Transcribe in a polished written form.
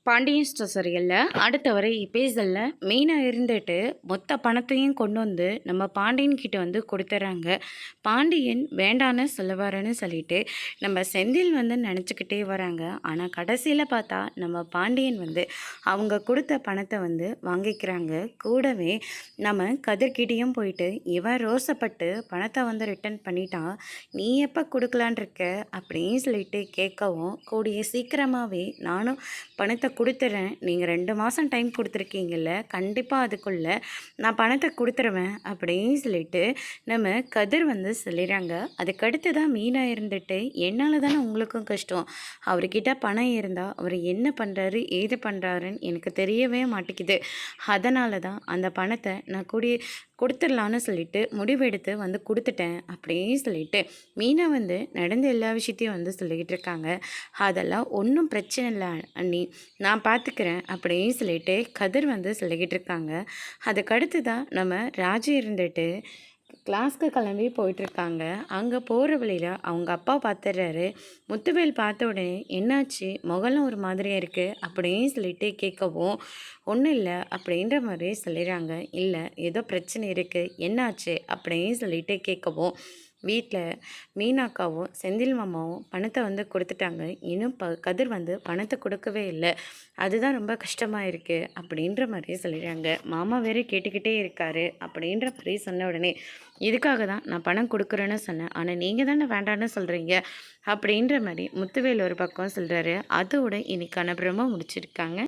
Pandian store சீரியலில் அடுத்த வரை எபிசோடில் மெயினாக இருந்துட்டு மொத்த பணத்தையும் கொண்டு வந்து நம்ம பாண்டியன் கிட்ட வந்து கொடுத்துட்றாங்க. பாண்டியன் வேண்டான்னு சொல்லுவாருன்னு சொல்லிட்டு நம்ம செந்தில் வந்து நினச்சிக்கிட்டே வராங்க. ஆனால் கடைசியில் பார்த்தா நம்ம பாண்டியன் வந்து அவங்க கொடுத்த பணத்தை வந்து வாங்கிக்கிறாங்க. கூடவே நம்ம கதிர்கிட்டையும் போயிட்டு இவன் ரோசப்பட்டு பணத்தை வந்து ரிட்டர்ன் பண்ணிட்டான், நீ எப்போ கொடுக்கலான் இருக்க அப்படின்னு சொல்லிட்டு கேட்கவும், கூடிய சீக்கிரமாகவே நானும் பணத்தை கொடுத்துட்றேன், நீங்கள் 2 மாதம் டைம் கொடுத்துருக்கீங்கல்ல, கண்டிப்பாக அதுக்குள்ளே நான் பணத்தை கொடுத்துருவேன் அப்படின்னு சொல்லிட்டு நம்ம கதிர் வந்து சொல்லிடுறாங்க. அதுக்கடுத்து தான் மீனா இருந்துட்டு என்னால் தானே உங்களுக்கும் கஷ்டம், அவர்கிட்ட பணம் இருந்தால் அவர் என்ன பண்ணுறாரு ஏது பண்ணுறாருன்னு எனக்கு தெரியவே மாட்டேங்குது, அதனால தான் அந்த பணத்தை நான் கொடுத்துடலான்னு சொல்லிட்டு முடிவெடுத்து வந்து கொடுத்துட்டேன் அப்படின்னு சொல்லிட்டு மீனா வந்து நடந்த எல்லா விஷயத்தையும் வந்து சொல்லிக்கிட்டு இருக்காங்க. அதெல்லாம் ஒன்றும் பிரச்சனை இல்லை அண்ணி, நான் பார்த்துக்கிறேன் அப்படின்னு சொல்லிட்டு கதிர் வந்து சொல்லிக்கிட்டு இருக்காங்க. அதுக்கடுத்து தான் நம்ம ராஜு இருந்துட்டு கிளாஸ்க்கு கிளம்பி போயிட்டுருக்காங்க. அங்கே போகிற வழியில் அவங்க அப்பா பார்த்துடுறாரு. முத்துவேல் பார்த்த உடனே என்னாச்சு, முகலாம் ஒரு மாதிரியாக இருக்குது அப்படின்னு சொல்லிட்டு கேட்கவும், ஒன்றும் இல்லை அப்படின்ற மாதிரி சொல்லிடுறாங்க. இல்லை ஏதோ பிரச்சனை இருக்குது, என்னாச்சு அப்படின்னு சொல்லிட்டு கேட்கவும், வீட்டில் மீனாக்காவும் செந்தில் மாமாவும் பணத்தை வந்து கொடுத்துட்டாங்க, இன்னும் கதிர் வந்து பணத்தை கொடுக்கவே இல்லை, அதுதான் ரொம்ப கஷ்டமாக இருக்குது அப்படின்ற மாதிரி சொல்லிடுறாங்க. மாமா வேறு கேட்டுக்கிட்டே இருக்காரு அப்படின்ற மாதிரி சொன்ன உடனே, இதுக்காக தான் நான் பணம் கொடுக்குறேன்னு சொன்னேன், ஆனால் நீங்கள் தானே வேண்டான்னு சொல்கிறீங்க அப்படின்ற மாதிரி முத்துவேல் ஒரு பக்கம் சொல்கிறாரு. அதோட இன்னைக்கான பிரம முடிச்சிருக்காங்க.